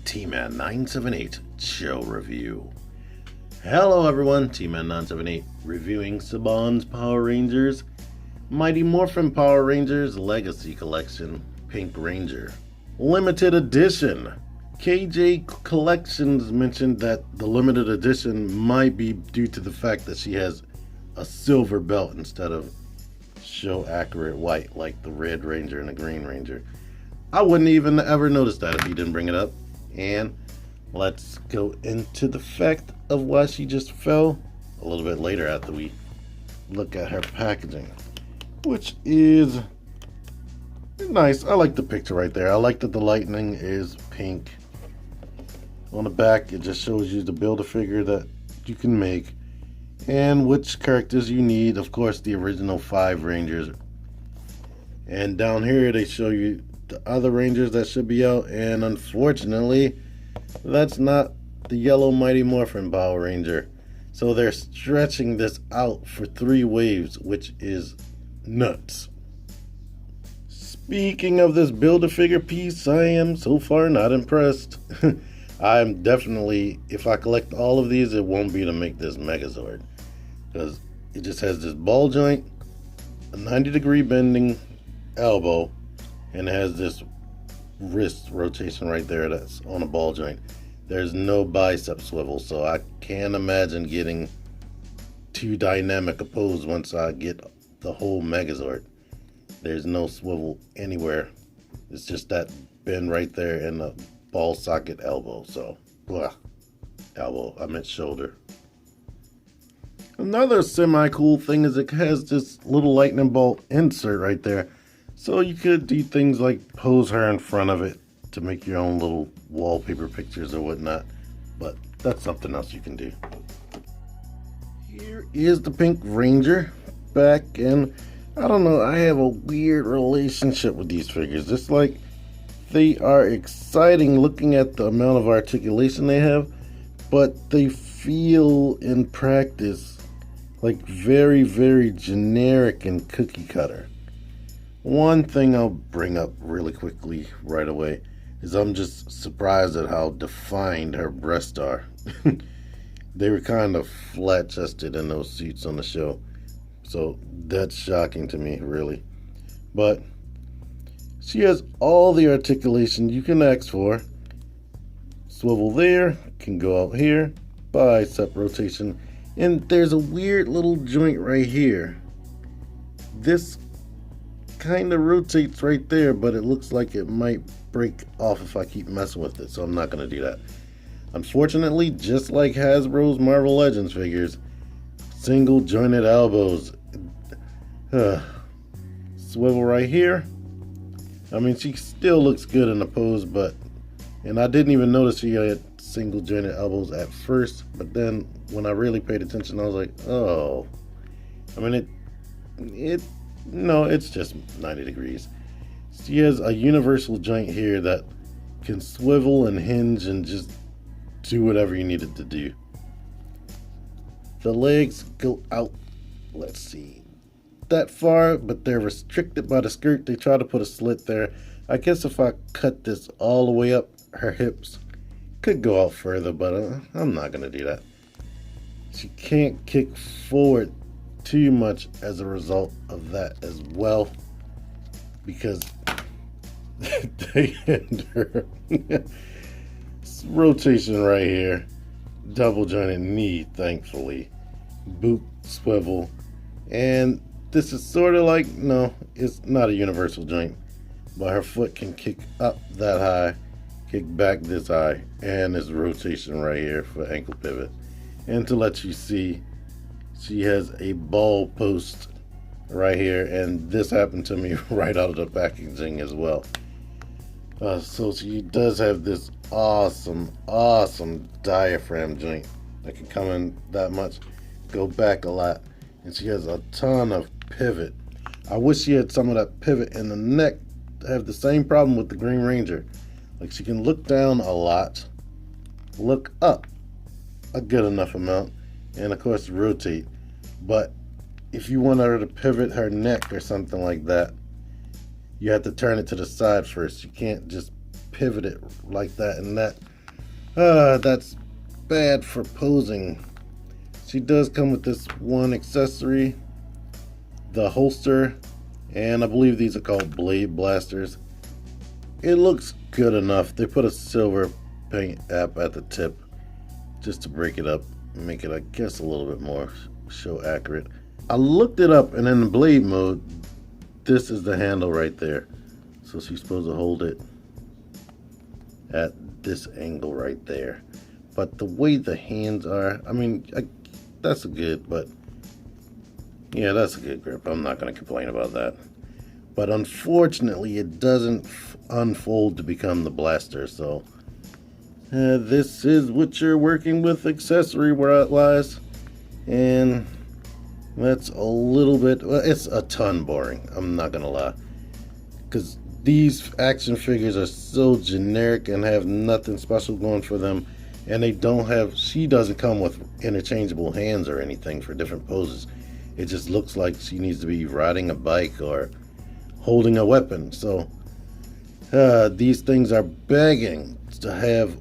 T-Man 978 Show Review. Hello everyone, T-Man 978 reviewing Saban's Power Rangers Mighty Morphin Power Rangers Legacy Collection Pink Ranger Limited Edition. KJ Collections mentioned that the limited edition might be due to the fact that she has a silver belt instead of show accurate white like the Red Ranger and the Green Ranger. I wouldn't even ever notice that if he didn't bring it up. And let's go into the fact of why she just fell a little bit later after we look at her packaging, which is nice. I like the picture right there. I like that the lightning is pink. On the back, it just shows you the Build-A-Figure that you can make and which characters you need. Of course, the original 5 Rangers. And down here, they show you the other Rangers that should be out. And unfortunately, that's not the yellow Mighty Morphin Power Ranger. So they're stretching this out for 3 waves, which is nuts. Speaking of this Build-A-Figure piece, I am so far not impressed. I'm definitely, if I collect all of these, it won't be to make this Megazord, because it just has this ball joint, a 90-degree bending elbow, and it has this wrist rotation right there that's on a ball joint. There's no bicep swivel, so I can't imagine getting too dynamic a pose once I get the whole Megazord. There's no swivel anywhere. It's just that bend right there and the ball socket elbow. So, blah. Elbow, I meant shoulder. Another semi-cool thing is it has this little lightning bolt insert right there. So you could do things like pose her in front of it to make your own little wallpaper pictures or whatnot. But that's something else you can do. Here is the Pink Ranger back, and I don't know, I have a weird relationship with these figures. It's like they are exciting looking at the amount of articulation they have, but they feel in practice like very, very generic and cookie cutter. One thing I'll bring up really quickly right away is I'm just surprised at how defined her breasts are. They were kind of flat-chested in those suits on the show, so that's shocking to me, really. But she has all the articulation you can ask for. Swivel there, can go out here, bicep rotation, and there's a weird little joint right here. This kind of rotates right there, but it looks like it might break off if I keep messing with it, so I'm not going to do that. Unfortunately, just like Hasbro's Marvel Legends figures, single jointed elbows. Swivel right here. I mean, she still looks good in the pose, and I didn't even notice she had single jointed elbows at first, but then when I really paid attention, I was like, oh. I mean, no, it's just 90 degrees. She has a universal joint here that can swivel and hinge and just do whatever you need it to do. The legs go out, let's see, that far, but they're restricted by the skirt. They try to put a slit there. I guess if I cut this all the way up, her hips could go out further, but I'm not going to do that. She can't kick forward too much as a result of that as well, because they hinder rotation right here, double jointed knee, thankfully, boot swivel, and this is sort of like, no, it's not a universal joint, but her foot can kick up that high, kick back this high, and this rotation right here for ankle pivot. And to let you see, she has a ball post right here, and this happened to me right out of the packaging as well. So she does have this awesome diaphragm joint that can come in that much, go back a lot, and she has a ton of pivot. I wish she had some of that pivot in the neck. I have the same problem with the Green Ranger. Like, she can look down a lot, look up a good enough amount, and of course rotate. But if you want her to pivot her neck or something like that, you have to turn it to the side first. You can't just pivot it like that, and that That's bad for posing. She does come with this one accessory, the holster, and I believe these are called blade blasters. It looks good enough. They put a silver paint app at the tip just to break it up and make it, I guess, a little bit more show accurate. I looked it up, and in the blade mode, this is the handle right there. So she's supposed to hold it at this angle right there. But the way the hands are, I mean, that's a good, but yeah, that's a good grip. I'm not going to complain about that. But unfortunately, it doesn't unfold to become the blaster. So this is what you're working with accessory-wise. And that's a little bit, well, it's a ton boring. I'm not going to lie. Because these action figures are so generic and have nothing special going for them. And they don't have, she doesn't come with interchangeable hands or anything for different poses. It just looks like she needs to be riding a bike or holding a weapon. So these things are begging to have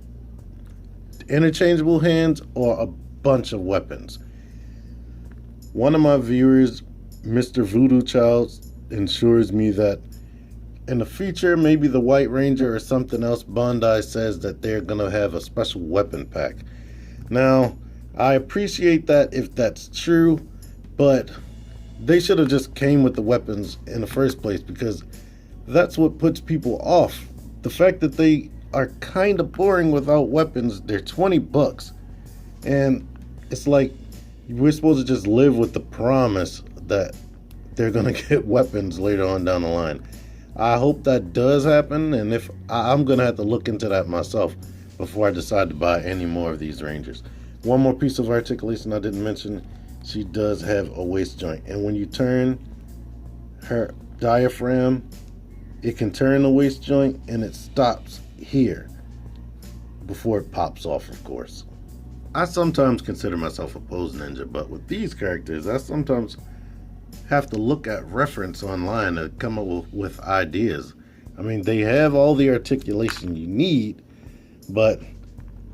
interchangeable hands or a bunch of weapons. One of my viewers, Mr. Voodoo Child, ensures me that in the future, maybe the White Ranger or something else, Bandai says that they're going to have a special weapon pack. Now, I appreciate that if that's true, but they should have just came with the weapons in the first place, because that's what puts people off. The fact that they are kind of boring without weapons. They're $20, and it's like we're supposed to just live with the promise that they're going to get weapons later on down the line. I hope that does happen, and if I'm going to have to look into that myself before I decide to buy any more of these Rangers. One more piece of articulation I didn't mention, she does have a waist joint, and when you turn her diaphragm, it can turn the waist joint, and it stops here before it pops off, of course. I sometimes consider myself a pose ninja, but with these characters, I sometimes have to look at reference online to come up with ideas. I mean, they have all the articulation you need, but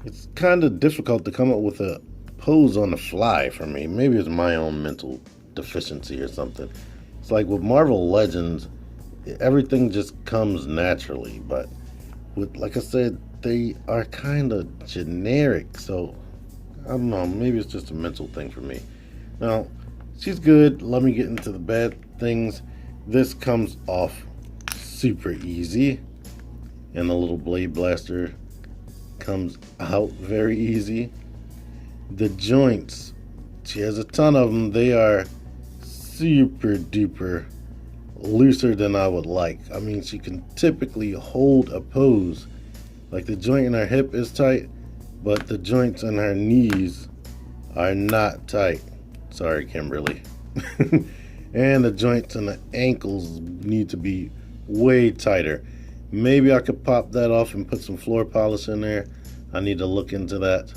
it's kind of difficult to come up with a pose on the fly for me. Maybe it's my own mental deficiency or something. It's like with Marvel Legends, everything just comes naturally, but with, like I said, they are kind of generic, so I don't know, maybe it's just a mental thing for me. Now, she's good. Let me get into the bad things. This comes off super easy, and the little blade blaster comes out very easy. The joints, she has a ton of them. They are super duper looser than I would like. I mean, she can typically hold a pose. Like the joint in her hip is tight, but the joints in her knees are not tight. Sorry, Kimberly. And the joints in the ankles need to be way tighter. Maybe I could pop that off and put some floor polish in there. I need to look into that.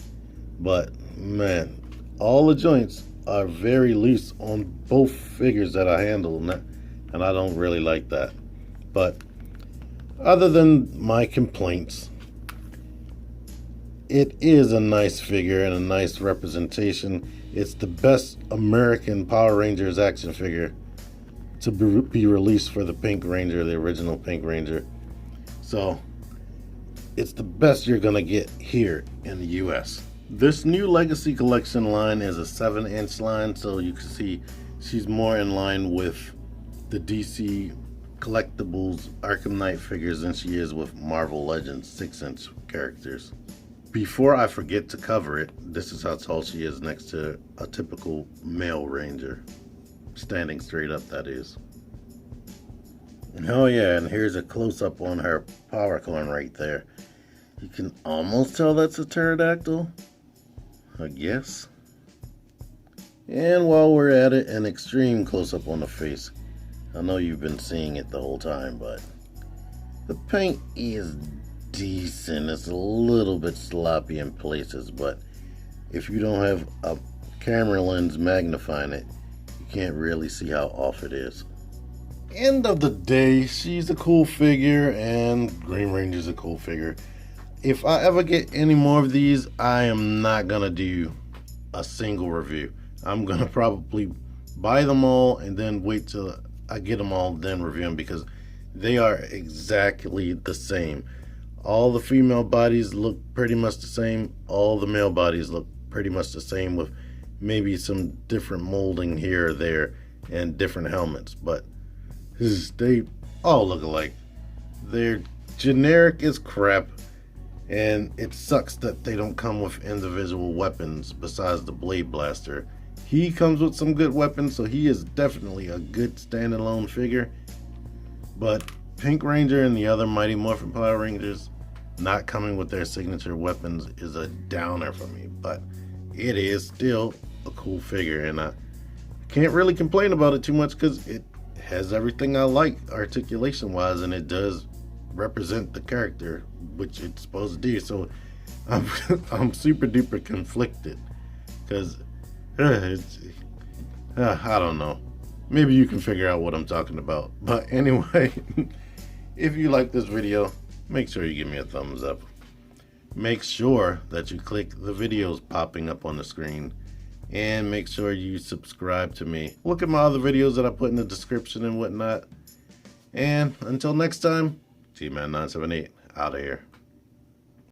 But man, all the joints are very loose on both figures that I handle, and I don't really like that. But other than my complaints, it is a nice figure and a nice representation. It's the best American Power Rangers action figure to be released for the Pink Ranger, the original Pink Ranger. So it's the best you're gonna get here in the US. This new Legacy Collection line is a 7-inch line, so you can see she's more in line with the DC Collectibles Arkham Knight figures than she is with Marvel Legends 6-inch characters. Before I forget to cover it, this is how tall she is next to a typical male Ranger. Standing straight up, that is. And oh yeah, and here's a close-up on her power cord right there. You can almost tell that's a pterodactyl, I guess. And while we're at it, an extreme close-up on the face. I know you've been seeing it the whole time, but the paint is decent. It's a little bit sloppy in places, but if you don't have a camera lens magnifying it, you can't really see how off it is. End of the day, she's a cool figure, and Green Ranger's a cool figure. if I ever get any more of these, I am not gonna do a single review. I'm gonna probably buy them all and then wait till I get them all, then review them, because they are exactly the same. All the female bodies look pretty much the same. All the male bodies look pretty much the same, with maybe some different molding here or there and different helmets, but they all look alike. They're generic as crap, and it sucks that they don't come with individual weapons besides the Blade Blaster. He comes with some good weapons, so he is definitely a good standalone figure. But Pink Ranger and the other Mighty Morphin Power Rangers not coming with their signature weapons is a downer for me. But it is still a cool figure, and I can't really complain about it too much because it has everything I like articulation wise, and it does represent the character, which it's supposed to do. So I'm super duper conflicted because I don't know. Maybe you can figure out what I'm talking about. But anyway, if you like this video, make sure you give me a thumbs up. Make sure that you click the videos popping up on the screen, and make sure you subscribe to me. Look at my other videos that I put in the description and whatnot. And until next time, T-Man978 out of here.